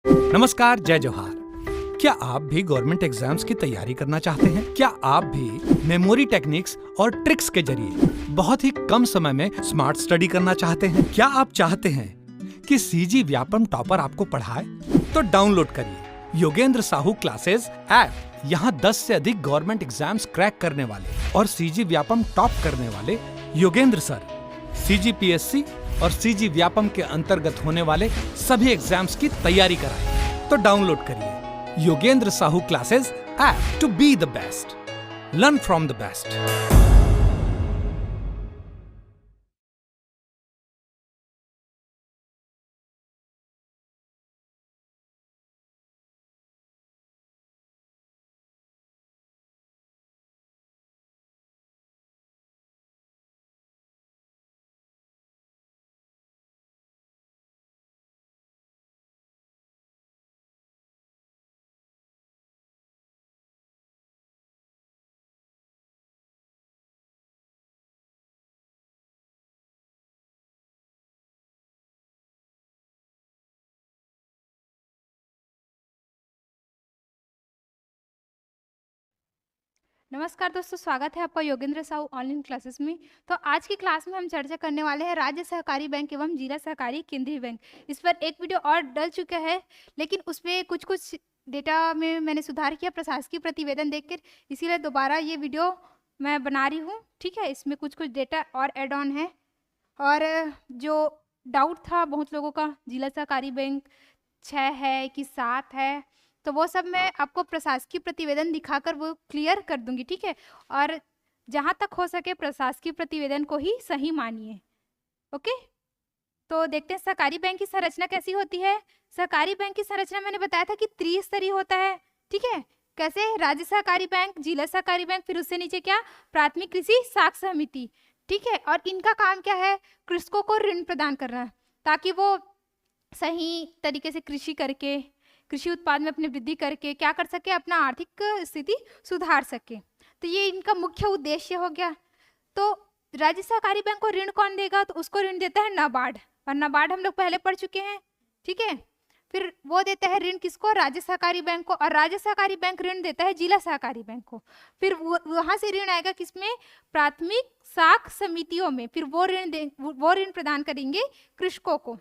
नमस्कार, जय जोहार। क्या आप भी गवर्नमेंट एग्जाम्स की तैयारी करना चाहते हैं? क्या आप भी मेमोरी टेक्निक्स और ट्रिक्स के जरिए बहुत ही कम समय में स्मार्ट स्टडी करना चाहते हैं? क्या आप चाहते हैं कि सीजी व्यापम टॉपर आपको पढ़ाए? तो डाउनलोड करिए योगेंद्र साहू क्लासेस ऐप। यहाँ 10 से अधिक गवर्नमेंट एग्जाम्स क्रैक करने वाले और सीजी व्यापम टॉप करने वाले योगेंद्र सर सीजीपीएससी और सीजी व्यापम के अंतर्गत होने वाले सभी एग्जाम्स की तैयारी कराएं। तो डाउनलोड करिए Yogendra Sahu classes app to be the best, learn from the best. नमस्कार दोस्तों, स्वागत है आपका योगेंद्र साहू ऑनलाइन क्लासेस में। तो आज की क्लास में हम चर्चा करने वाले हैं राज्य सहकारी बैंक एवं जिला सहकारी केंद्रीय बैंक। इस पर एक वीडियो और डल चुका है, लेकिन उसमें कुछ कुछ डेटा में मैंने सुधार किया प्रशासकीय प्रतिवेदन देखकर, इसीलिए दोबारा ये वीडियो मैं बना रही हूँ। ठीक है, इसमें कुछ कुछ डेटा और एड ऑन है। और जो डाउट था बहुत लोगों का, जिला सहकारी बैंक 6 है कि 7 है, तो वो सब मैं आपको प्रशासकीय प्रतिवेदन दिखाकर वो क्लियर कर दूंगी। ठीक है, और जहाँ तक हो सके प्रशासकीय प्रतिवेदन को ही सही मानिए। ओके, तो देखते हैं सहकारी बैंक की संरचना कैसी होती है। सहकारी बैंक की संरचना मैंने बताया था कि त्रिस्तरीय होता है। ठीक है, कैसे? राज्य सहकारी बैंक, जिला सहकारी बैंक, फिर उससे नीचे क्या? प्राथमिक कृषि साख समिति। ठीक है, और इनका काम क्या है? कृषकों को ऋण प्रदान करना, ताकि वो सही तरीके से कृषि करके, कृषि उत्पाद में अपनी वृद्धि करके क्या कर सके? अपना आर्थिक स्थिति सुधार सके। तो ये इनका मुख्य उद्देश्य हो गया। तो राज्य सहकारी बैंक को ऋण कौन देगा? तो उसको ऋण देता है नाबार्ड, और नाबार्ड हम लोग पहले पढ़ चुके हैं। ठीक है, फिर वो देता है ऋण किसको? राज्य सहकारी बैंक को, और राज्य सहकारी बैंक ऋण देता है जिला सहकारी बैंक को। फिर वहां से ऋण आएगा किसमें? प्राथमिक साख समितियों में। फिर वो ऋण प्रदान करेंगे कृषकों को।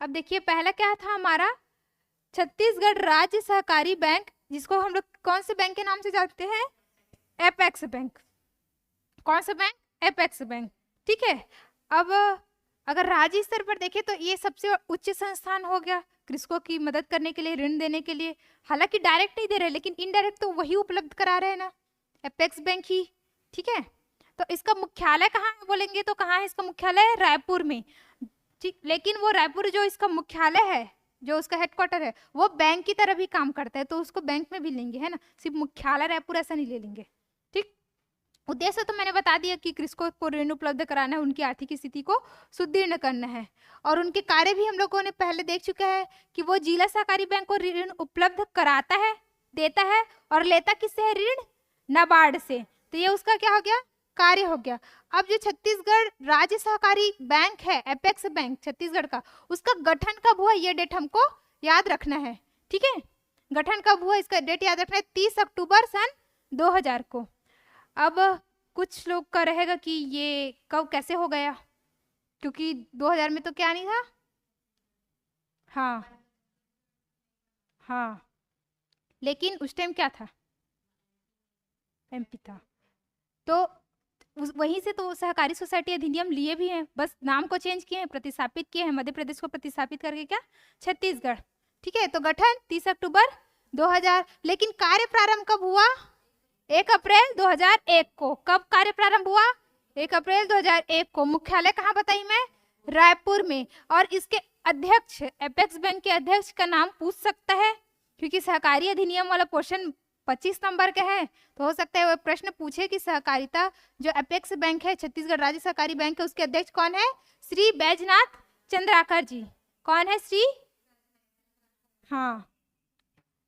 अब देखिए, पहला क्या था हमारा? छत्तीसगढ़ राज्य सहकारी बैंक, जिसको हम लोग कौन से बैंक के नाम से जानते हैं? Apex bank. कौन सा बैंक? Apex bank. ठीक है, अब अगर राज्य स्तर पर देखें तो ये सबसे उच्च संस्थान हो गया कृषकों की मदद करने के लिए, ऋण देने के लिए। हालांकि डायरेक्ट नहीं दे रहे, लेकिन इनडायरेक्ट तो वही उपलब्ध करा रहे हैं ना, एपेक्स बैंक ही। ठीक है, तो इसका मुख्यालय कहाँ है बोलेंगे तो कहाँ है इसका मुख्यालय? रायपुर में। ठीक, लेकिन वो रायपुर जो इसका मुख्यालय है, जो उसका हेडक्वार्टर है, वो बैंक की तरह भी काम करता है, तो उसको बैंक में भी लेंगे, है ना, सिर्फ मुख्यालय रायपुर ऐसा नहीं ले लेंगे। ठीक, उद्देश्य तो मैंने बता दिया कि कृषकों को ऋण उपलब्ध कराना है, उनकी आर्थिक स्थिति को सुदृढ़ करना है। और उनके कार्य भी हम लोगों ने पहले देख चुका है कि वो जिला सहकारी बैंक को ऋण उपलब्ध कराता है, देता है, और लेता किससे है? ऋण नाबार्ड से। तो ये उसका क्या हो गया? कार्य हो गया। अब जो छत्तीसगढ़ राज्य सहकारी बैंक है, एपेक्स बैंक छत्तीसगढ़ का, उसका गठन कब हुआ? ये डेट हमको याद रखना है। ठीक है, गठन कब हुआ इसका डेट याद रखना है? 30 अक्टूबर सन 2000 को। अब कुछ लोग का रहेगा कि ये कब कैसे हो गया, क्योंकि 2000 में तो क्या नहीं था। हाँ हाँ, लेकिन उस टाइम क्या था? एमपी था। तो वहीं से तो सहकारी सोसाइटी अधिनियम लिए भी हैं, बस नाम को चेंज किए हैं, प्रतिस्थापित किए हैं, मध्य प्रदेश को प्रतिस्थापित करके क्या? छत्तीसगढ़। ठीक है, तो गठन 30 अक्टूबर 2000, लेकिन कार्य प्रारंभ कब हुआ? 1 अप्रैल 2001 को। कब कार्य प्रारंभ हुआ? 1 अप्रैल 2001 को। मुख्यालय कहाँ बताई मैं? रायपुर में। और इसके अध्यक्ष, एपेक्स बैंक के अध्यक्ष का नाम पूछ सकता है, क्योंकि सहकारी अधिनियम वाला क्वेश्चन 25 नंबर का है, तो हो सकता है वो प्रश्न पूछे कि सहकारिता जो एपेक्स बैंक है, छत्तीसगढ़ राज्य सहकारी बैंक है, उसके अध्यक्ष कौन है? श्री बैजनाथ चंद्राकर जी। कौन है? श्री, हाँ,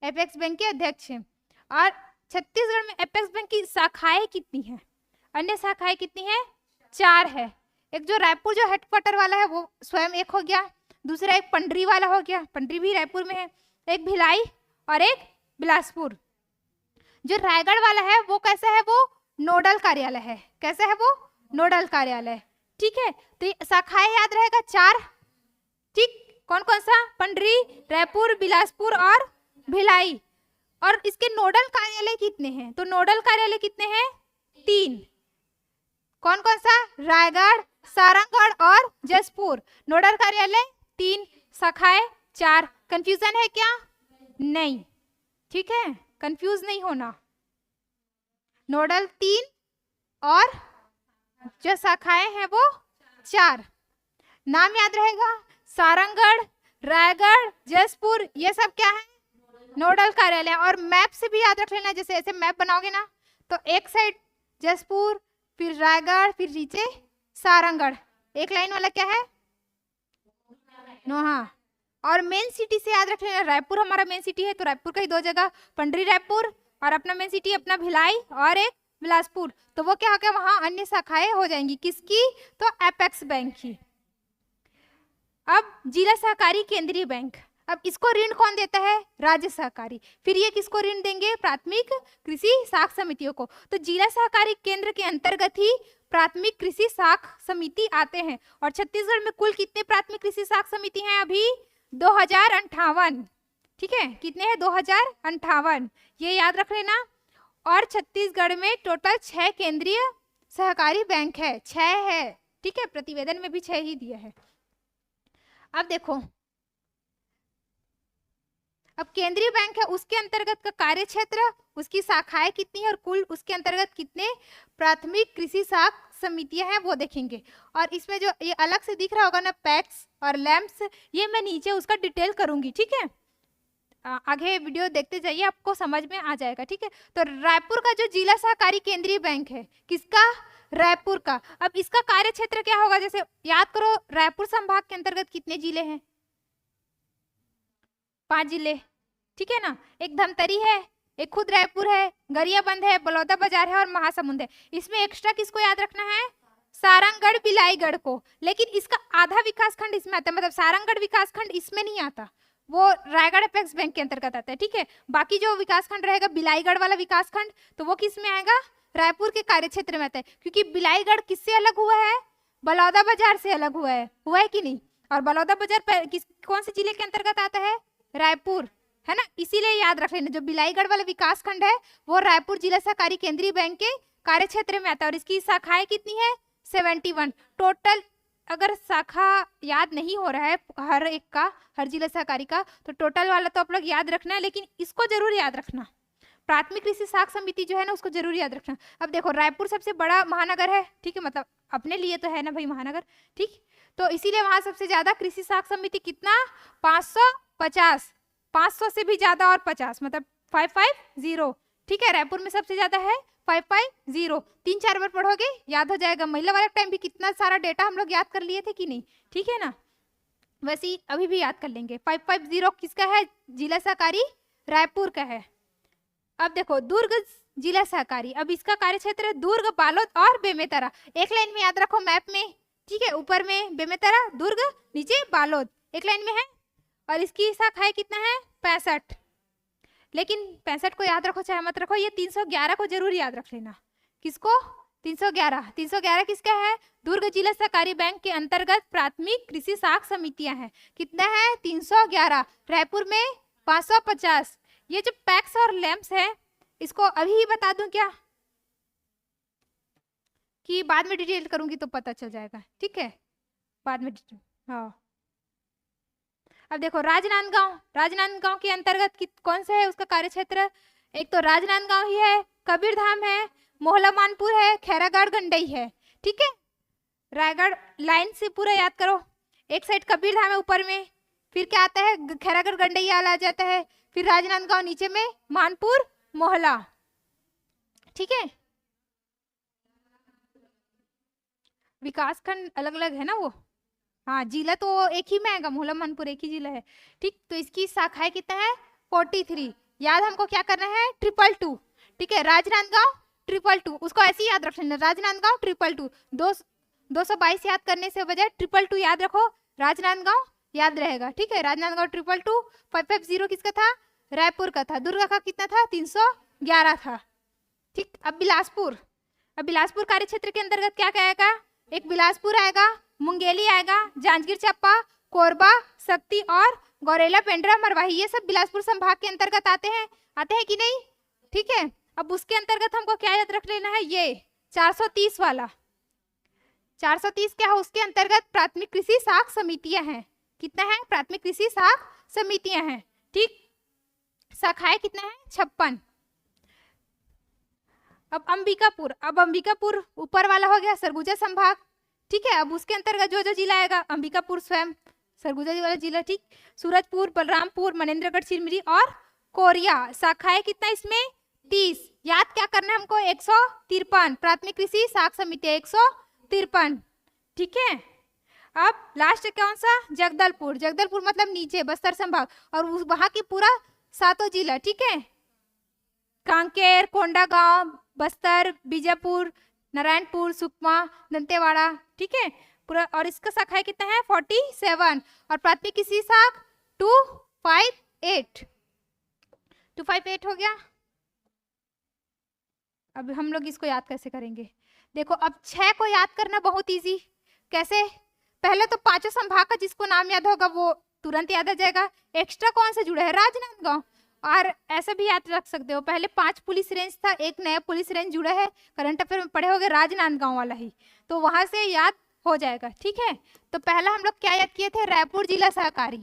एपेक्स बैंक के अध्यक्ष हैं। और छत्तीसगढ़ में एपेक्स बैंक की शाखाएं कितनी है? अन्य शाखाएं कितनी है? 4 है। एक जो रायपुर जो हेडक्वार्टर वाला है वो स्वयं एक हो गया। दूसरा एक पंडरी वाला हो गया, पंडरी भी रायपुर में है, एक भिलाई और एक बिलासपुर। जो रायगढ़ वाला है वो कैसा है, वो नोडल कार्यालय है। कैसा है वो, नोडल कार्यालय। ठीक है, तो शाखाएं याद रहेगा 4। ठीक, कौन कौन सा, पंडरी, रायपुर, बिलासपुर और भिलाई। और इसके नोडल कार्यालय कितने हैं, तो नोडल कार्यालय कितने हैं, 3। कौन कौन सा, रायगढ़, सारंगगढ़ और जसपुर। नोडल कार्यालय 3, शाखाएं 4। कंफ्यूजन है क्या, नहीं। ठीक है, कंफ्यूज नहीं होना। नोडल 3 और जो शाखाएं हैं वो 4। नाम याद रहेगा, सारंगगढ़, रायगढ़, जसपुर, ये सब क्या है, नोडल कार्यालय। और मैप से भी याद रख लेना, जैसे ऐसे मैप बनाओगे ना, तो एक साइड जसपुर, फिर रायगढ़, फिर नीचे सारंगगढ़, एक लाइन वाला क्या है, नोहा। और मेन सिटी से याद रख लेना, रायपुर हमारा मेन सिटी है, तो रायपुर का ही 2 जगह, पंडरी रायपुर, और अपना मेन सिटी अपना भिलाई और एक बिलासपुर। तो वो क्या हो गया, वहां अन्य शाखाएं हो जाएंगी, किसकी, तो एपेक्स बैंक की। अब जिला सहकारी केंद्रीय बैंक, अब इसको ऋण कौन देता है, राज्य सहकारी। फिर ये किसको ऋण देंगे, प्राथमिक कृषि साख समितियों को। तो जिला सहकारी केंद्र के अंतर्गत ही प्राथमिक कृषि साख समिति आते हैं। और छत्तीसगढ़ में कुल कितने प्राथमिक कृषि साख समिति हैं अभी, 2058। ठीक है, कितने हैं, 2058, ये याद रख लेना। और छत्तीसगढ़ में टोटल 6 केंद्रीय सहकारी बैंक है, 6 है। ठीक है, प्रतिवेदन में भी 6 ही दिया है। अब देखो, अब केंद्रीय बैंक है, उसके अंतर्गत का कार्य क्षेत्र, उसकी शाखाएं कितनी है और कुल उसके अंतर्गत कितने प्राथमिक कृषि साख समितियां हैं वो देखेंगे। और इसमें जो ये अलग से दिख रहा होगा ना, पैक्स और लैम्प्स, ये मैं नीचे उसका डिटेल करूंगी। ठीक है, आगे वीडियो देखते जाइए, आपको समझ में आ जाएगा। ठीक है, तो रायपुर का जो जिला सहकारी केंद्रीय बैंक है, किसका, रायपुर का। अब इसका कार्य क्षेत्र क्या होगा, जैसे याद करो, रायपुर संभाग के अंतर्गत कितने जिले हैं, 5 जिले। ठीक है ना, एक धमतरी है, एक खुद रायपुर है, गरियाबंद है, बलौदा बाजार है और महासमुंद है। इसमें एक्स्ट्रा किसको याद रखना है, सारंगगढ़, बिलाईगढ़ को। लेकिन इसका आधा विकास खंड इसमें आता है, मतलब सारंगगढ़ विकास खंड इसमें नहीं आता, वो रायगढ़ एपेक्स बैंक के अंतर्गत आता है। ठीक है, बाकी जो विकास खंड रहेगा, बिलाईगढ़ वाला विकास खंड, तो वो किस में आएगा, रायपुर के कार्य क्षेत्र में आता है। क्योंकि बिलाईगढ़ किससे अलग हुआ है, बलौदा बाजार से अलग हुआ है कि नहीं। और बलौदा बाजार कौन से जिले के अंतर्गत आता है, रायपुर, है ना। इसीलिए याद रख लेना, जो बिलाईगढ़ वाला विकास खंड है वो रायपुर जिला सहकारी केंद्रीय बैंक के कार्य क्षेत्र में आता है। और इसकी शाखाएं कितनी है, 71 टोटल। अगर शाखा याद नहीं हो रहा है हर एक का, हर जिला सहकारी का, तो टोटल वाला तो आप लोग याद रखना है, लेकिन इसको जरूर याद रखना, प्राथमिक कृषि साख समिति जो है ना, उसको जरूर याद रखना। अब देखो, रायपुर सबसे बड़ा महानगर है। ठीक है, मतलब अपने लिए तो है ना भाई महानगर। ठीक, तो इसीलिए वहां सबसे ज्यादा कृषि साख समिति कितना, 550, 500 से भी ज्यादा और 50, मतलब 550। ठीक है, रायपुर में सबसे ज्यादा है 550। 3-4 बार पढ़ोगे याद हो जाएगा। महिला वाले टाइम भी कितना सारा डेटा हम लोग याद कर लिए थे कि नहीं। ठीक है ना, वैसे ही अभी भी याद कर लेंगे। 550 किसका है, जिला सहकारी रायपुर का है। अब देखो, दुर्ग जिला सहकारी, अब इसका कार्य क्षेत्र है दुर्ग, बालोद और बेमेतरा। एक लाइन में याद रखो मैप में। ठीक है, ऊपर में बेमेतरा, दुर्ग, नीचे बालोद, एक लाइन में है। और इसकी शाखाएं कितना है, 65। लेकिन 65 को याद रखो चाहे मत रखो, ये 311 को जरूर याद रख लेना। किसको, 311। 311 किसका है, दुर्ग जिला सहकारी बैंक के अंतर्गत प्राथमिक कृषि साख समितियां हैं। कितना है, 311। रायपुर में 550। ये जो पैक्स और लैम्प्स है, इसको अभी ही बता दूं क्या, कि बाद में डिटेल करूंगी तो पता चल जाएगा। ठीक है, बाद में डिटेल। हाँ, अब देखो, राजनांदगांव, राजनांदगांव के अंतर्गत कौन सा है उसका कार्य क्षेत्र, एक तो राजनांदगांव ही है, कबीरधाम है, मोहला मानपुर है, खैरागढ़ गंडई है। ठीक है, रायगढ़ लाइन से पूरा याद करो। एक साइड कबीरधाम है ऊपर में, फिर क्या आता है, खैरागढ़ गंडई आ जाता है, फिर राजनांदगांव नीचे में, मानपुर, मोहला। ठीक है, विकास खंड अलग अलग है ना वो। हाँ, जिला तो एक ही में आएगा, मोहला मानपुर एक ही जिला है। ठीक, तो इसकी शाखाएं कितना है, 43। याद हमको क्या करना है, 222। ठीक है, राजनांदगांव 222, उसको ऐसे ही याद रख लेना, राजनांदगांव 222। 222 याद करने से बजाय 222 याद रखो। राजनांदगांव याद रहेगा, ठीक है। राजनांदगांव 222, 550 किसका था, रायपुर का था। दुर्ग का कितना था, 311 था, ठीक। अब बिलासपुर, अब बिलासपुर कार्य क्षेत्र के अंतर्गत क्या क्या आएगा, एक बिलासपुर आएगा, मुंगेली आएगा, जांजगीर चांपा, कोरबा, शक्ति और गौरेला, पेंड्रा, मरवाही, ये सब बिलासपुर संभाग के अंतर्गत आते हैं कि नहीं, ठीक है। अब उसके अंतर्गत हमको क्या याद रख लेना है, ये 430 वाला, 430 क्या है, उसके अंतर्गत प्राथमिक कृषि साख समितियां हैं। कितना है, प्राथमिक कृषि साख समितियां हैं, ठीक। शाखाएं कितना है, 56। अब अंबिकापुर, अब अंबिकापुर ऊपर वाला हो गया सरगुजा संभाग, ठीक है। अब उसके अंतर्गत जो जो जिला आएगा, अंबिकापुर स्वयं सरगुजा वाला जिला, ठीक। सूरजपुर, बलरामपुर, मनेन्द्रगढ़, चिरमिरी और कोरिया। शाखाएं कितना इसमें, 30। याद क्या करना है हमको, 153 प्राथमिक कृषि साख समिति 153, ठीक है। अब लास्ट कौन सा, जगदलपुर, जगदलपुर मतलब नीचे बस्तर संभाग, और वहां की पूरा 7 जिला, ठीक है। कांकेर, कोंडागांव, बस्तर, बीजापुर, नारायणपुर, सुकमा, दंतेवाड़ा, ठीक है पूरा। और इसका शाखा कितना है, 47। और प्राथमिक कृषि साख 258, 258 हो गया। अब हम लोग इसको याद कैसे करेंगे, देखो अब 6 को याद करना बहुत इजी, कैसे, पहले तो 5 संभाग का जिसको नाम याद होगा वो तुरंत याद आ जाएगा। एक्स्ट्रा कौन से जुड़े हैं, राजनांदगांव, और ऐसे भी याद रख सकते हो, पहले 5 पुलिस रेंज था, एक नया पुलिस रेंज जुड़ा है, करंट अफेयर में पढ़े होगे राजनांदगांव वाला ही, तो वहां से याद हो जाएगा, ठीक है। तो पहला हम लोग क्या याद किए थे, रायपुर जिला सहकारी,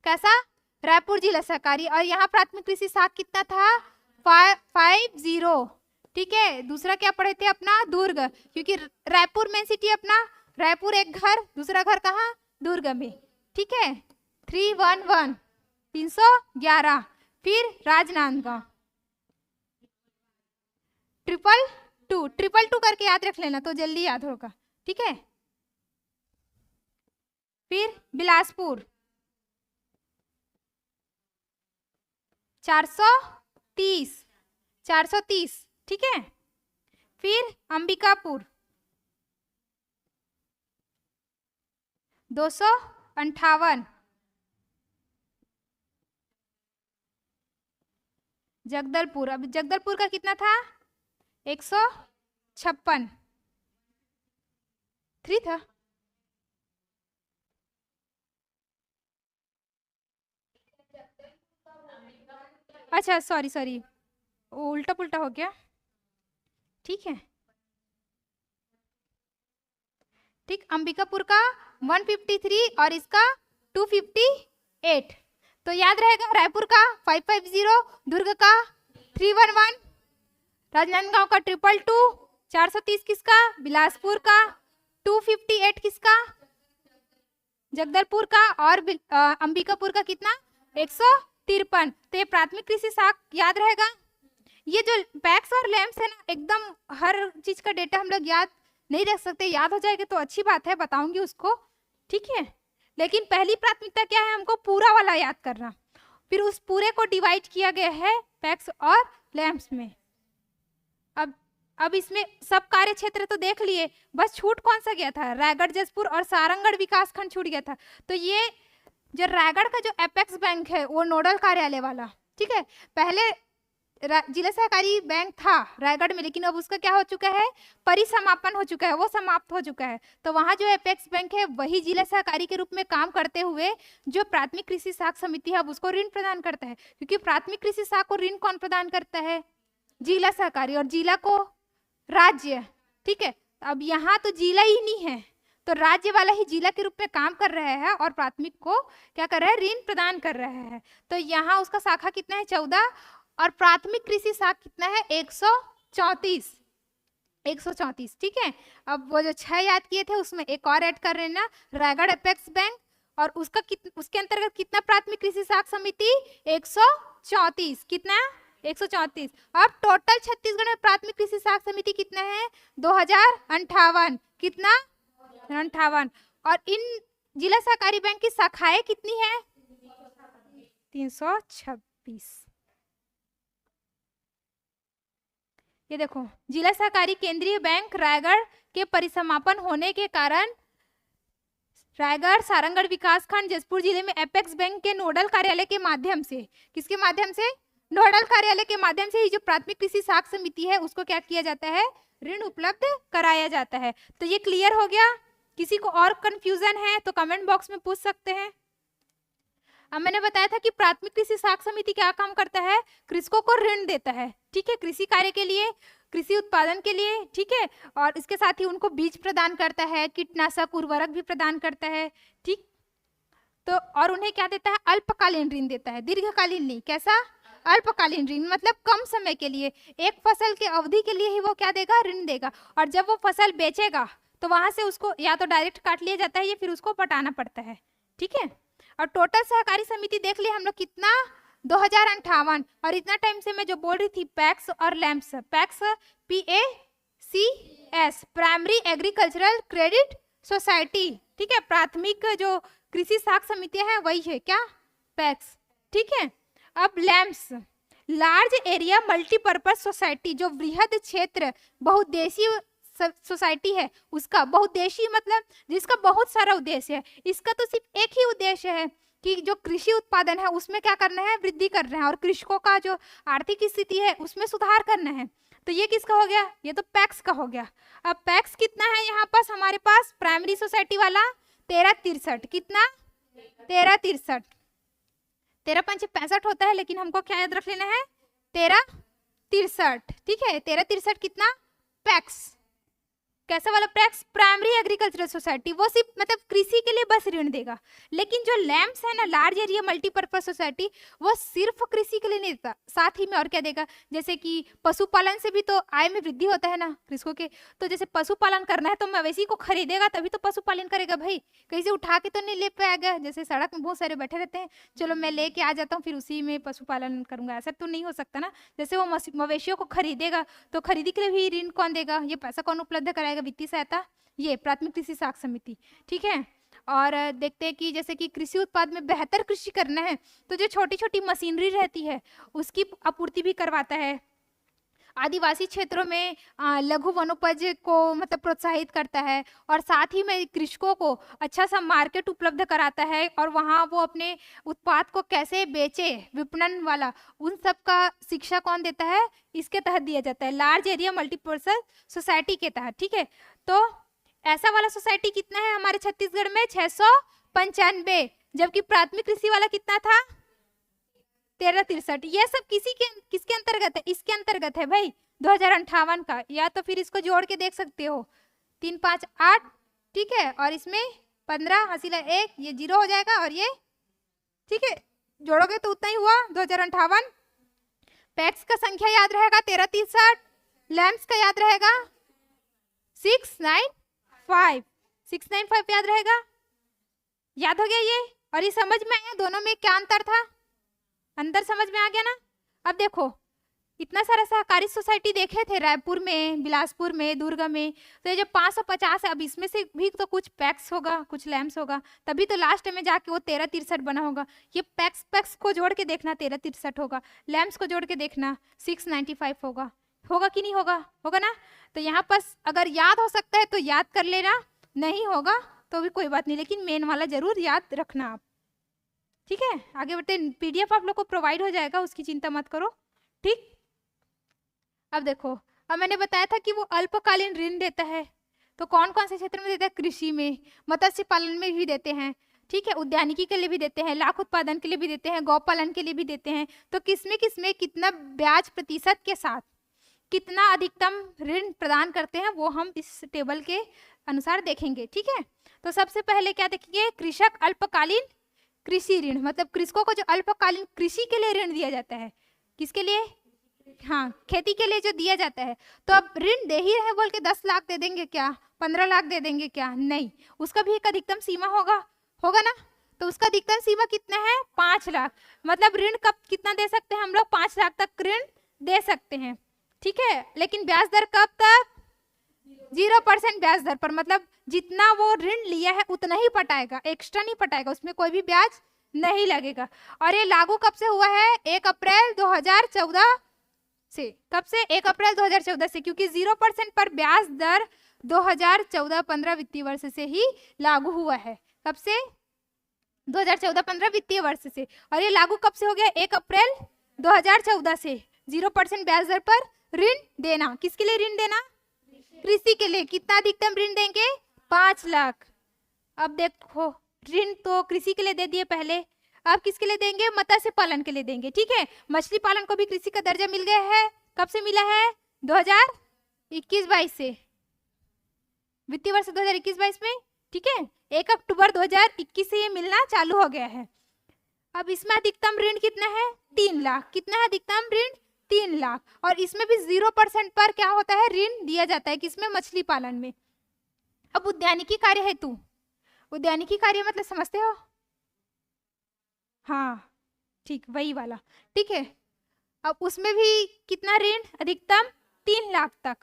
कैसा, रायपुर जिला सहकारी। और यहाँ प्राथमिक कृषि साख कितना था, 50, ठीक है। दूसरा क्या पढ़े थे अपना, दुर्ग, क्योंकि रायपुर मेन सिटी अपना, रायपुर एक घर, दूसरा घर कहाँ, दुर्ग में, ठीक है। 311, 311, फिर राजनांदगांव 222, 222 करके याद रख लेना तो जल्दी याद होगा, ठीक है। फिर बिलासपुर 430, 430, ठीक है। फिर अंबिकापुर 258, जगदलपुर, अब जगदलपुर का कितना था, 156, 3 था, अच्छा सॉरी उल्टा पुल्टा हो गया, ठीक है, ठीक। अंबिकापुर का 153 और इसका 258, तो याद रहेगा रायपुर का 550, दुर्ग का 311, राजनांदगांव का 222, 430 किसका, बिलासपुर का 258 किसका, जगदलपुर का, और अंबिकापुर का कितना, 153। तो ये प्राथमिक कृषि साख याद रहेगा। ये जो पैक्स और लैम्प्स है ना, एकदम हर चीज का डेटा हम लोग याद नहीं रख सकते, याद हो जाएगा तो अच्छी बात है, बताऊंगी उसको, ठीक है। लेकिन पहली प्राथमिकता क्या है, हमको पूरा वाला याद करना, फिर उस पूरे को डिवाइड किया गया है पैक्स और लैम्प्स में। अब इसमें सब कार्य क्षेत्र तो देख लिए, बस छूट कौन सा गया था, रायगढ़, जसपुर और सारंगगढ़ विकास खंड छूट गया था। तो ये जो रायगढ़ का जो एपेक्स बैंक है वो नोडल कार्यालय वाला, ठीक है। पहले जिला सहकारी बैंक था रायगढ़ में, लेकिन अब उसका क्या हो चुका है, परिसमापन हो चुका है, वो समाप्त हो चुका है। तो वहाँ जो एपेक्स बैंक है वही जिला सहकारी के रूप में काम करते हुए जो प्राथमिक कृषि साख समिति है अब उसको ऋण प्रदान करता है, क्योंकि प्राथमिक कृषि साख को ऋण कौन प्रदान करता है, जिला सहकारी, और जिला को राज्य, ठीक है। अब यहाँ तो जिला ही नहीं है, तो राज्य वाला ही जिला के रूप में काम कर रहा है और प्राथमिक को क्या कर रहा है, ऋण प्रदान कर रहा है। तो यहाँ उसका शाखा कितना है, 14, और प्राथमिक कृषि साख कितना है, 134, 134, ठीक है। अब वो जो 6 याद किए थे उसमें एक और ऐड कर रहे हैं ना, रायगढ़ एपेक्स बैंक, और उसका उसके अंतर्गत कितना प्राथमिक कृषि साख समिति, 134, कितना, 134। अब टोटल छत्तीसगढ़ में प्राथमिक कृषि साख समिति कितना है, 2058, कितना, 58। और इन जिला सहकारी बैंक की शाखाएं कितनी है, 326। ये देखो, जिला सहकारी केंद्रीय बैंक रायगढ़ के परिसमापन होने के कारण रायगढ़ सारंगढ़ विकासखंड जसपुर जिले में एपेक्स बैंक के नोडल कार्यालय के माध्यम से, किसके माध्यम से? नोडल कार्यालय के माध्यम से ही जो प्राथमिक कृषि साख समिति है उसको क्या किया जाता है? ऋण उपलब्ध कराया जाता है। तो ये क्लियर हो गया। किसी को और कंफ्यूजन है तो कमेंट बॉक्स में पूछ सकते हैं। अब मैंने बताया था कि प्राथमिक कृषि साख समिति क्या काम करता है? कृषकों को ऋण देता है, ठीक है, कृषि कार्य के लिए, कृषि उत्पादन के लिए, ठीक है, और इसके साथ ही उनको बीज प्रदान करता है, कीटनाशक उर्वरक भी प्रदान करता है, ठीक। तो और उन्हें क्या देता है? अल्पकालीन ऋण देता है, दीर्घकालीन नहीं। कैसा? अल्पकालीन ऋण, मतलब कम समय के लिए, एक फसल के अवधि के लिए ही वो क्या देगा? ऋण देगा। और जब वो फसल बेचेगा तो वहां से उसको या तो डायरेक्ट काट लिया जाता है या फिर उसको पटाना पड़ता है, ठीक है। और टोटल सहकारी समिति देख लिए हम लोग कितना? 2058। और इतना टाइम से मैं जो बोल रही थी पैक्स और lamps, PACS PACS, primary agricultural credit society, ठीक है, प्राथमिक जो कृषि साख समितियां हैं वही है क्या? पैक्स, ठीक है। अब lamps, large area multipurpose society, जो बृहद क्षेत्र बहुउद्देशीय सोसाइटी है उसका, बहुउद्देशीय मतलब जिसका बहुत सारा उद्देश्य है, इसका तो सिर्फ एक ही उद्देश्य है कि जो कृषि उत्पादन है उसमें क्या करना है? वृद्धि करना है, और कृषकों का जो आर्थिक स्थिति है उसमें सुधार करना है। तो ये किसका हो गया? ये तो पैक्स का हो गया। अब पैक्स कितना है यहाँ पास हमारे पास? प्राइमरी सोसाइटी वाला 1363, कितना? 1363, 13×5 = 65 होता है, लेकिन हमको क्या याद रख लेना है? 1363, ठीक है। 1363 कितना? पैक्स। कैसा वाला पैक्स? प्राइमरी एग्रीकल्चरल सोसाइटी, वो सिर्फ मतलब कृषि के लिए बस ऋण देगा। लेकिन जो लैम्प्स है ना, लार्ज एरिया मल्टीपर्पज सोसाइटी, वो सिर्फ कृषि के लिए नहीं देता, साथ ही में और क्या देगा? जैसे कि पशुपालन से भी तो आय में वृद्धि होता है ना कृषकों के। तो जैसे पशुपालन करना है तो मवेशी को खरीदेगा तभी तो पशुपालन करेगा भाई, कहीं से उठा के तो नहीं ले पाएगा। जैसे सड़क में बहुत सारे बैठे रहते हैं, चलो मैं लेके आ जाता हूँ फिर उसी में पशुपालन करूंगा, ऐसा तो नहीं हो सकता ना। जैसे वो मवेशियों को खरीदेगा तो खरीदी के लिए भी ऋण कौन देगा? ये पैसा कौन उपलब्ध कराएगा? वित्तीय सहायता, ये प्राथमिक कृषि साख समिति, ठीक है। और देखते हैं कि जैसे कि कृषि उत्पाद में बेहतर कृषि करना है तो जो छोटी छोटी मशीनरी रहती है उसकी आपूर्ति भी करवाता है। आदिवासी क्षेत्रों में लघु वनोपज को मतलब प्रोत्साहित करता है, और साथ ही में कृषकों को अच्छा सा मार्केट उपलब्ध कराता है, और वहाँ वो अपने उत्पाद को कैसे बेचे, विपणन वाला, उन सब का शिक्षा कौन देता है? इसके तहत दिया जाता है, लार्ज एरिया मल्टीपर्पज सोसाइटी के तहत, ठीक है। तो ऐसा वाला सोसाइटी कितना है हमारे छत्तीसगढ़ में? 695, जबकि प्राथमिक कृषि वाला कितना था? 1363। ये सब किसके अंतर्गत है? इसके अंतर्गत है भाई 2058 का, या तो फिर इसको जोड़ के देख सकते हो, 3 5 8, ठीक है, और इसमें 15 + 1, ये 0 हो जाएगा, और ये, ठीक है, जोड़ोगे तो उतना ही हुआ 2058। पैक्स का संख्या याद रहेगा 1363, लैम्प्स का याद रहेगा 695, 695 याद रहेगा। याद हो गया ये? और ये समझ में आया दोनों में क्या अंतर था? अंदर समझ में आ गया ना? अब देखो इतना सारा सहकारी सोसाइटी देखे थे रायपुर में, बिलासपुर में, दुर्ग में, तो ये जो 550 है, अब इसमें से भी तो कुछ पैक्स होगा, कुछ लैम्प्स होगा, तभी तो लास्ट में जाके वो 1363 बना होगा। ये पैक्स को जोड़ के देखना 1363 होगा, लैम्प्स को जोड़ के देखना 695 होगा। होगा कि नहीं होगा? होगा ना? तो यहाँ पर अगर याद हो सकता है तो याद कर लेना, नहीं होगा तो भी कोई बात नहीं, लेकिन मेन वाला जरूर याद रखना आप, ठीक है। आगे बढ़ते, PDF आप लोग को प्रोवाइड हो जाएगा, उसकी चिंता मत करो, ठीक। अब देखो, अब मैंने बताया था कि वो अल्पकालीन ऋण देता है, तो कौन कौन से क्षेत्र में देता है? कृषि में, मत्स्य पालन में भी देते हैं, ठीक है, उद्यानिकी के लिए भी देते हैं, लाख उत्पादन के लिए भी देते हैं, गौ पालन के लिए भी देते हैं। तो किसमें किसमें कितना ब्याज प्रतिशत के साथ कितना अधिकतम ऋण प्रदान करते हैं वो हम इस टेबल के अनुसार देखेंगे, ठीक है। तो सबसे पहले क्या देखेंगे? कृषक अल्पकालीन कृषि ऋण, मतलब कृषकों को जो अल्पकालीन कृषि के लिए ऋण दिया जाता है, किसके लिए? हाँ, खेती के लिए जो दिया जाता है। तो अब ऋण दे ही रहे बोल के 10 लाख दे देंगे क्या? 15 लाख दे देंगे क्या? नहीं, उसका भी एक अधिकतम सीमा होगा ना। तो उसका अधिकतम सीमा कितना है? 5 लाख। मतलब ऋण कब कितना दे सकते हैं हम लोग? 5 लाख तक ऋण दे सकते हैं, ठीक है। लेकिन ब्याज दर कब तक? 0% ब्याज दर पर, मतलब जितना वो ऋण लिया है उतना ही पटाएगा, एक्स्ट्रा नहीं पटाएगा, उसमें कोई भी ब्याज नहीं लगेगा। और ये लागू कब से हुआ है? 1 अप्रैल 2014 से। कब से? 1 अप्रैल 2014 से, क्योंकि 0% पर ब्याज दर 2014-15 वित्तीय वर्ष से ही लागू हुआ है। कब से? 2014-15 वित्तीय वर्ष से। और ये लागू कब से हो गया? 1 अप्रैल 2014 से। 0% ब्याज दर पर ऋण देना। किसके लिए ऋण देना? कृषि के लिए। कितना अधिकतम ऋण देंगे? 5 लाख। अब देखो, ऋण तो कृषि के लिए दे दिए पहले, अब किसके लिए देंगे? मत्स्य पालन के लिए देंगे। ठीक है, मछली पालन को भी कृषि का दर्जा मिल गया है। कब से मिला है? 2021-22 से, वित्तीय वर्ष 2021-22 में। ठीक है, 1 अक्टूबर 2021 से ये मिलना चालू हो गया है। अब इसमें अधिकतम ऋण कितना है? 3 लाख। कितना है अधिकतम ऋण? 3 लाख। और इसमें भी 0% पर क्या होता है? ऋण दिया जाता है। किसमें? मछली पालन में। अब उद्यानिकी कार्य हेतु, उद्यानिकी कार्य मतलब समझते हो? हाँ ठीक, वही वाला। ठीक है, अब उसमें भी कितना ऋण? अधिकतम 3 लाख तक।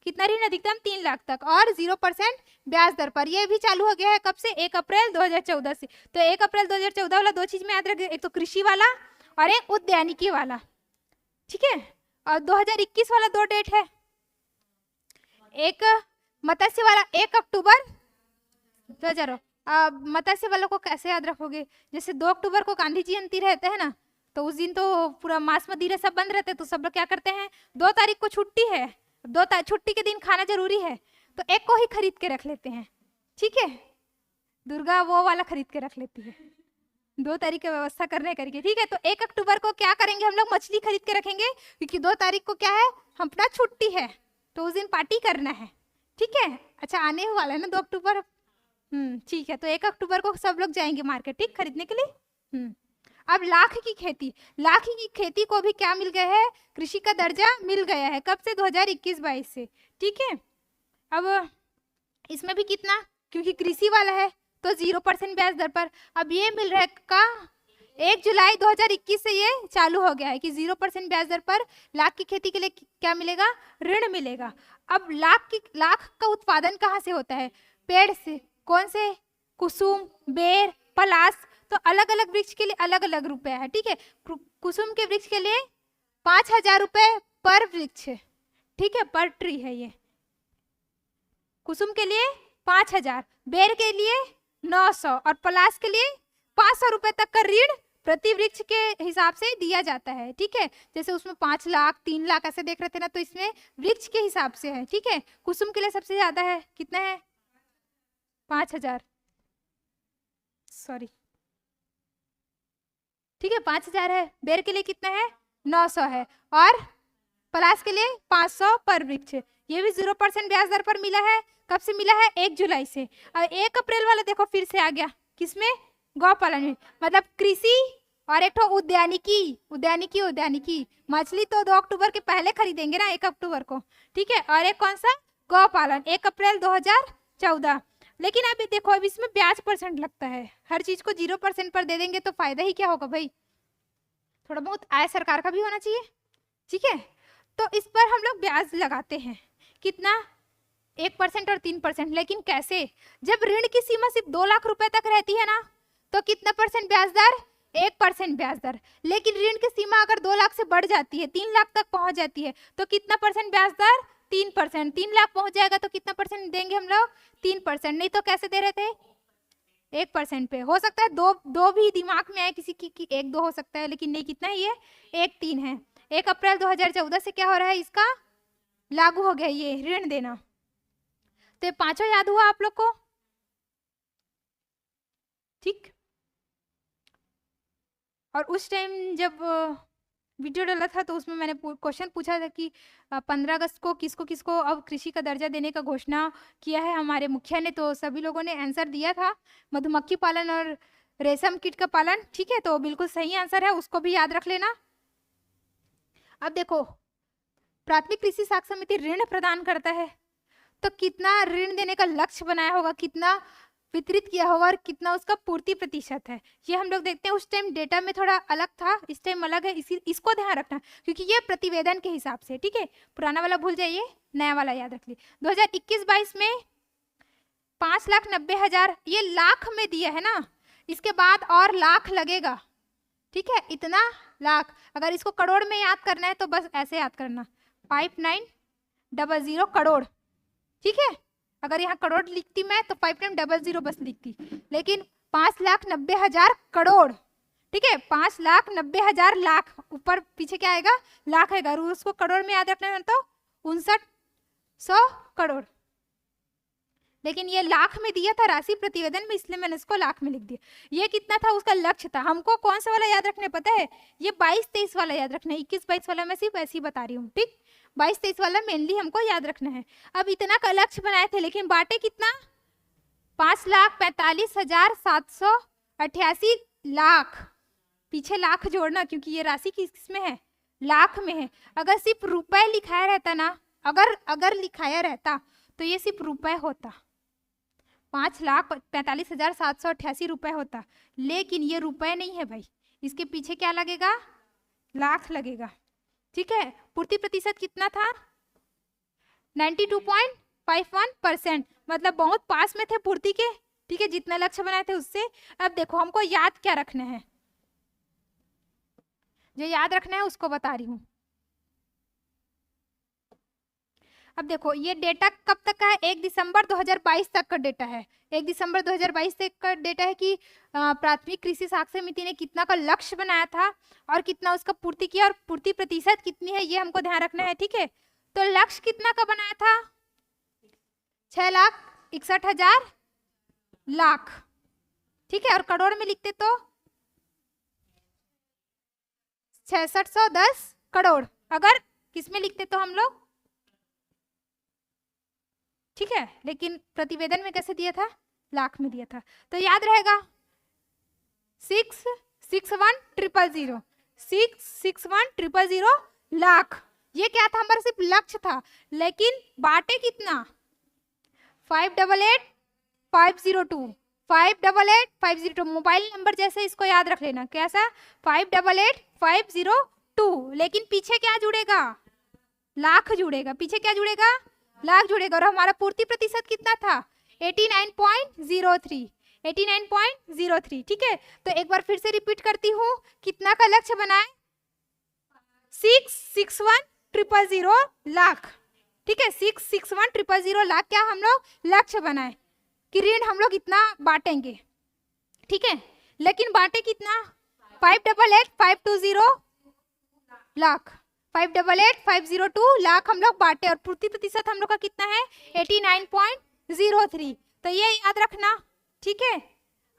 कितना ऋण? अधिकतम 3 लाख तक और 0% ब्याज दर पर। ये भी चालू हो गया है कब से? 1 अप्रैल 2014 से। तो 1 अप्रैल 2014 वाला 2 चीज में याद रखिए, एक तो कृषि वाला और एक उद्यानिकी वाला। ठीक है, और 2021 वाला 2 डेट है। एक मत्स्य वाला 1 अक्टूबर 2000। मत्स्य वालों को कैसे याद रखोगे? जैसे 2 अक्टूबर को गांधी जयंती रहते हैं ना, तो उस दिन तो पूरा मांस मदिरा सब बंद रहते हैं, तो सब लोग क्या करते हैं? 2 तारीख को छुट्टी है, छुट्टी के दिन खाना जरूरी है, तो एक को ही खरीद के रख लेते हैं। ठीक है, दुर्गा वो वाला खरीद के रख लेती है 2 तारीख की व्यवस्था करने करके। ठीक है, तो 1 अक्टूबर को क्या करेंगे हम लोग? मछली खरीद के रखेंगे, क्योंकि 2 तारीख को क्या है? अपना छुट्टी है, तो उस दिन पार्टी करना है। ठीक है, अच्छा आने वाला है ना 2 अक्टूबर। ठीक है, तो 1 अक्टूबर को सब लोग जाएंगे मार्केट, ठीक, खरीदने के लिए। अब लाख की खेती, लाख की खेती को भी क्या मिल गया है? कृषि का दर्जा मिल गया है। कब से? 2021-22 से। ठीक है, अब इसमें भी कितना? क्योंकि कृषि वाला है तो 0% ब्याज दर पर। अब ये मिल रहा है का 1 जुलाई 2021 से ये चालू हो गया है कि 0% ब्याज दर पर लाख की खेती के लिए क्या मिलेगा? ऋण मिलेगा। अब लाख का उत्पादन कहाँ से होता है? पेड़ से। कौन से? कुसुम, बेर, पलाश। तो अलग अलग वृक्ष के लिए अलग अलग रुपए है। ठीक है, कुसुम के वृक्ष के लिए 5000 रुपए पर वृक्ष। ठीक है, पर ट्री है ये। कुसुम के लिए 5000, बेर के लिए 900 और पलाश के लिए 500 रुपए तक का ऋण प्रति वृक्ष के हिसाब से दिया जाता है। ठीक है, जैसे उसमें 5 लाख 3 लाख ऐसे देख रहे थे ना, तो इसमें वृक्ष के हिसाब से है। ठीक है, कुसुम के लिए सबसे ज्यादा है, कितना है? 5000, सॉरी। ठीक है, 5000 है। बेर के लिए कितना है? 900 है। और पलाश के लिए 500 पर वृक्ष। ये भी 0% ब्याज दर पर मिला है। कब से मिला है? 1 जुलाई से। और 1 अप्रैल वाला देखो फिर से आ गया, किसमें? गौ पालन में। मतलब कृषि और एक तो उद्यानिकी। मछली तो 2 अक्टूबर के पहले खरीदेंगे ना, 1 अक्टूबर को। ठीक है, और एक कौन सा? गौ पालन, 1 अप्रैल 2014। लेकिन अभी देखो, अब इसमें ब्याज % लगता है। हर चीज को 0% पर दे देंगे तो फायदा ही क्या होगा भाई? थोड़ा बहुत आय सरकार का भी होना चाहिए। ठीक है, तो इस पर हम लोग ब्याज लगाते हैं। कितना? 1% और 3%। लेकिन कैसे? जब ऋण की सीमा सिर्फ 2 लाख रुपए तक रहती है ना, तो कितना % ब्याज दर? 1% ब्याज दर। लेकिन ऋण की सीमा अगर 2 लाख से बढ़ जाती है, 3 लाख तक पहुंच जाती है, तो कितना % ब्याज दर? 3%। 3 लाख पहुंच जाएगा तो कितना % देंगे हम लोग? 3%। नहीं तो कैसे दे रहे थे? 1% पे। हो सकता है दो भी दिमाग में आए किसी की 1-2 हो सकता है, लेकिन नहीं, कितना है ये? 1-3 है। 1 अप्रैल 2014 से क्या हो रहा है? इसका लागू हो गया ये ऋण देना। तो ये 5 याद हुआ आप लोग को? ठीक। और उस टाइम जब वीडियो डाला था तो उसमें मैंने क्वेश्चन पूछा था कि 15 अगस्त को किसको किसको अब कृषि का दर्जा देने का घोषणा किया है हमारे मुखिया ने। तो सभी लोगों ने आंसर दिया था, मधुमक्खी पालन और रेशम कीट का पालन। ठीक है, तो बिल्कुल सही आंसर है, उसको भी याद रख लेना। अब देखो, प्राथमिक कृषि साख समिति ऋण प्रदान करता है, तो कितना ऋण देने का लक्ष्य बनाया होगा, कितना वितरित किया होगा और कितना उसका पूर्ति % है, ये हम लोग देखते हैं। उस टाइम डेटा में थोड़ा अलग था, इस टाइम अलग है, इसको ध्यान रखना, क्योंकि ये प्रतिवेदन के हिसाब से। ठीक है, पुराना वाला भूल जाइए, नया वाला याद रख लीजिए। 2021-22 में 5,90,000 ये लाख में दिया है ना, इसके बाद और लाख लगेगा। ठीक है, इतना लाख। अगर इसको करोड़ में याद करना है तो बस ऐसे याद करना, 5900 करोड़। ठीक है, अगर यहाँ करोड़ लिखती मैं तो 5900 बस लिखती, लेकिन 5,90,000 करोड़, ठीक है, 5,90,000 लाख, ऊपर पीछे क्या आएगा, लाख आएगा, और उसको करोड़ में याद रखना है तो 5900 करोड़। लेकिन ये लाख में दिया था राशि प्रतिवेदन में, इसलिए मैंने इसको लाख में लिख दिया। ये कितना था, उसका लक्ष्य था। हमको कौन सा वाला याद रखना है पता है, ये 22-23 वाला याद रखना है, 21-22 वाला मैं सिर्फ ऐसे ही बता रही हूँ, ठीक। 22-23 वाला मेनली हमको याद रखना है। अब इतना का लक्ष्य बनाए थे, लेकिन बांटे कितना, 5,45,788 लाख, पीछे लाख जोड़ना क्योंकि ये राशि किस में है, लाख में है। अगर सिर्फ रुपए लिखाया रहता ना, अगर लिखाया रहता तो ये सिर्फ रुपए होता, 5,45,788 रुपए होता, लेकिन ये रुपए नहीं है भाई, इसके पीछे क्या लगेगा, लाख लगेगा, ठीक है। पूर्ति प्रतिशत कितना था, 92.51%, मतलब बहुत पास में थे पूर्ति के, ठीक है, जितना लक्ष्य बनाए थे उससे। अब देखो हमको याद क्या रखना है, जो याद रखना है उसको बता रही हूँ। अब देखो ये डेटा कब तक का है, 1 दिसंबर 2022 तक का डेटा है। 1 दिसंबर 2022 तक का डेटा है कि प्राथमिक कृषि साख समिति ने कितना का लक्ष्य बनाया था और कितना उसका पूर्ति किया, और पूर्ति प्रतिशत कितनी है ये हमको ध्यान रखना है, ठीक है। तो लक्ष्य कितना का बनाया था, 6,61,000 लाख, ठीक है, और करोड़ में लिखते तो 6610 करोड़, अगर किसमें लिखते तो हम लोग, ठीक है, लेकिन प्रतिवेदन में कैसे दिया था, लाख में दिया था। तो याद रहेगा 661,000 661,000 लाख, ये क्या था, हमारा सिर्फ लक्ष्य था, लेकिन बांटे कितना, 588,502 588,502, मोबाइल नंबर जैसे इसको याद रख लेना, कैसा, 588,502, लेकिन पीछे क्या जुड़ेगा, लाख जुड़ेगा, पीछे क्या जुड़ेगा, लाख जुड़ेगा। और हमारा पूर्ति प्रतिशत कितना था, 89.03 89.03, ठीक है। तो एक बार फिर से रिपीट करती हूँ, कितना का लक्ष्य बनाए, 661,000 लाख, ठीक है, 661,000 लाख क्या हम लोग लक्ष्य बनाए कि ऋण हम लोग इतना बांटेंगे, ठीक है, लेकिन बांटे कितना, 588,520 लाख, 588,502 लाख हम लोग बांटे, और पूर्ति प्रतिशत हम लोग का कितना है, 89.03। तो ये याद रखना, ठीक है।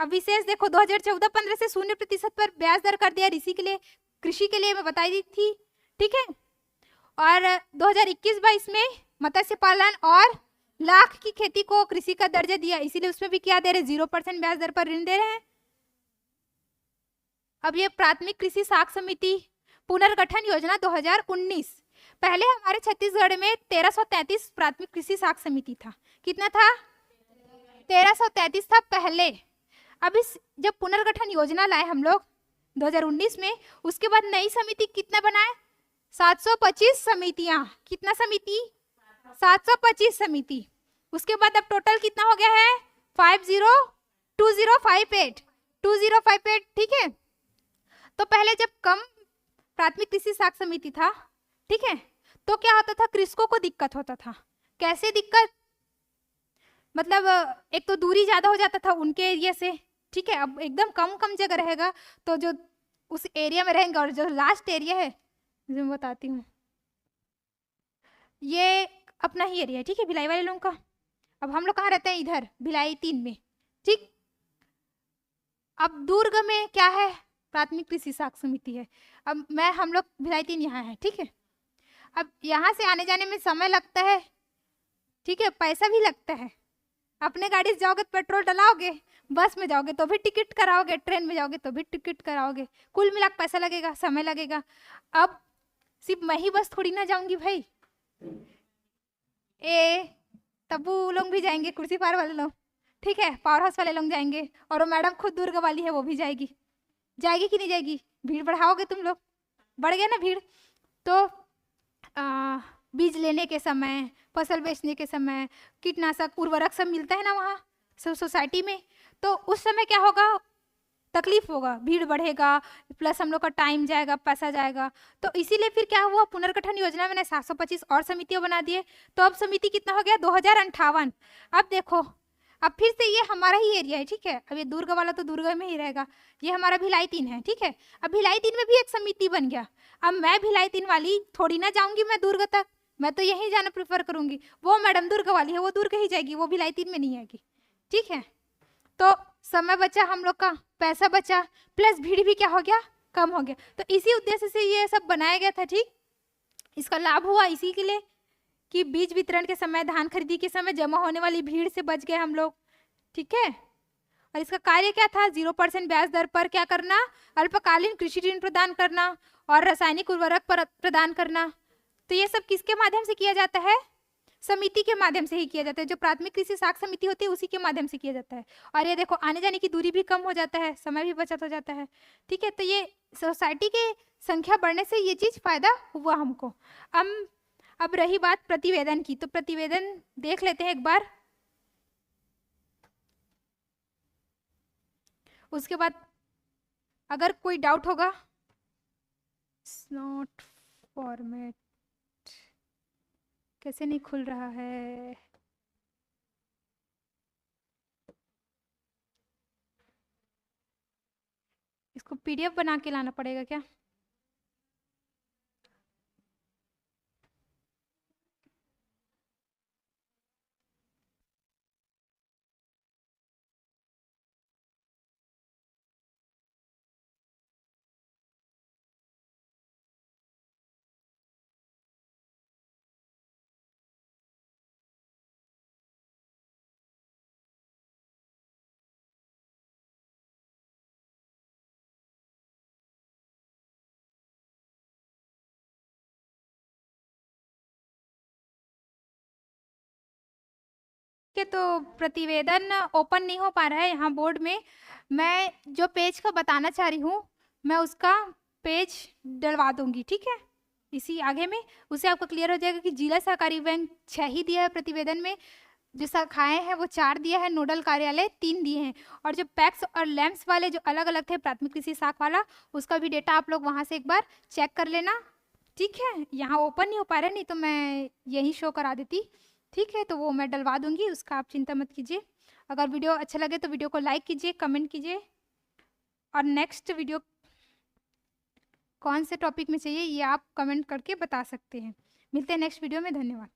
अब विशेष देखो 2014-15 से 0% पर ब्याज दर कर दिया कृषि के लिए मैं बताई दी थी, ठीक है। और 2021-22 में मत्स्य पालन और लाख की खेती को कृषि का दर्जा दिया, इसीलिए उसमें भी क्या दे रहे, 0% ब्याज दर पर ऋण दे रहे हैं। अब ये प्राथमिक कृषि साख समिति पुनर्गठन योजना 2019, पहले हमारे छत्तीसगढ़ में 1333 प्राथमिक कृषि साख समिति था, कितना था, 1333 था पहले। अब इस जब पुनर्गठन योजना लाए हम लोग 2019 में, उसके बाद नई समिति कितना बनाए, 725 समितियां, कितना समिति, 725 समिति। उसके बाद अब टोटल कितना हो गया है, 2058, ठीक है। तो पहले जब कम प्राथमिक कृषि साख समिति था, ठीक है, तो क्या होता था, कृषकों को दिक्कत होता था। कैसे दिक्कत, मतलब एक तो दूरी ज्यादा हो जाता था उनके एरिया से, ठीक है। अब एकदम कम जगह रहेगा तो जो उस एरिया में रहेंगे, और जो लास्ट एरिया है जो मैं बताती हूँ, ये अपना ही एरिया है, ठीक है, भिलाई वाले लोगों का। अब हम लोग कहाँ रहते हैं, इधर भिलाई 3 में, ठीक। अब दुर्ग में क्या है, प्राथमिक कृषि साख समिति है। अब हम लोग भिलाई 3 यहाँ है, ठीक है। अब यहाँ से आने जाने में समय लगता है, ठीक है, पैसा भी लगता है। अपने गाड़ी से जाओगे तो पेट्रोल डलाओगे, बस में जाओगे तो भी टिकट कराओगे, ट्रेन में जाओगे तो भी टिकट कराओगे, कुल मिला के पैसा लगेगा, समय लगेगा। अब सिर्फ मैं ही बस थोड़ी ना जाऊंगी भाई, तब्बू लोग भी जाएंगे, कुर्सी पार वाले लोग, ठीक है, पावर हाउस वाले लोग जाएंगे, और वो मैडम खुद दुर्ग वाली है वो भी जाएगी कि नहीं जाएगी, भीड़ बढ़ाओगे तुम लोग, बढ़ गया ना भीड़। तो बीज लेने के समय, फसल बेचने के समय, कीटनाशक उर्वरक सब मिलता है ना वहाँ सोसाइटी में, तो उस समय क्या होगा, तकलीफ होगा, भीड़ बढ़ेगा, प्लस हम लोग का टाइम जाएगा, पैसा जाएगा। तो इसीलिए फिर क्या हुआ, पुनर्गठन योजना मैंने 725 और समितियां बना दिए। तो अब समिति कितना हो गया, 2058। अब देखो, अब फिर से ये हमारा ही एरिया है, ठीक है। अब ये दुर्ग वाला तो दुर्ग में ही रहेगा, ये हमारा भिलाई 3 है, ठीक है। अब भिलाई 3 में भी एक समिति बन गया। अब मैं भिलाई 3 वाली थोड़ी ना जाऊंगी मैं दुर्ग तक, मैं तो यहीं जाना प्रेफर करूंगी। वो मैडम दुर्ग वाली है, वो दुर्ग ही जाएगी, वो भिलाई 3 में नहीं आएगी, ठीक है। तो समय बचा हम लोग का, पैसा बचा, प्लस भीड़ भी क्या हो गया, कम हो गया। तो इसी उद्देश्य से ये सब बनाया गया था, ठीक। इसका लाभ हुआ इसी के लिए कि बीज वितरण के समय, धान खरीदी के समय जमा होने वाली भीड़ से बच गए हम लोग, ठीक है। और इसका कार्य क्या था, 0% ब्याज दर पर क्या करना, अल्पकालीन कृषि ऋण प्रदान करना और रासायनिक उर्वरक पर प्रदान करना। तो ये सब किसके माध्यम से किया जाता है, समिति के माध्यम से ही किया जाता है। जो प्राथमिक कृषि साख समिति होती है उसी के माध्यम से किया जाता है। और ये देखो आने जाने की दूरी भी कम हो जाता है, समय भी बचत हो जाता है, ठीक है। तो ये सोसाइटी के संख्या बढ़ने से ये चीज फायदा हुआ हमको। अब रही बात प्रतिवेदन की, तो प्रतिवेदन देख लेते हैं एक बार। उसके बाद अगर कोई डाउट होगा, नॉट फॉर्मेट कैसे नहीं खुल रहा है, इसको पीडीएफ बना के लाना पड़ेगा क्या। के तो प्रतिवेदन ओपन नहीं हो पा रहा है यहाँ बोर्ड में। मैं जो पेज का बताना चाह रही हूँ मैं उसका पेज डलवा दूंगी, ठीक है, इसी आगे में। उससे आपको क्लियर हो जाएगा कि जिला सहकारी बैंक 6 ही दिया है प्रतिवेदन में, जो शाखाएं हैं वो 4 दिया है, नोडल कार्यालय 3 दिए हैं। और जो पैक्स और लैम्प्स वाले जो अलग अलग थे, प्राथमिक कृषि शाखा वाला, उसका भी डेटा आप लोग वहाँ से एक बार चेक कर लेना, ठीक है। यहाँ ओपन नहीं हो पा रहा है, नहीं तो मैं यही शो करा देती, ठीक है। तो वो मैं डलवा दूंगी, उसका आप चिंता मत कीजिए। अगर वीडियो अच्छा लगे तो वीडियो को लाइक कीजिए, कमेंट कीजिए, और नेक्स्ट वीडियो कौन से टॉपिक में चाहिए ये आप कमेंट करके बता सकते हैं। मिलते हैं नेक्स्ट वीडियो में, धन्यवाद।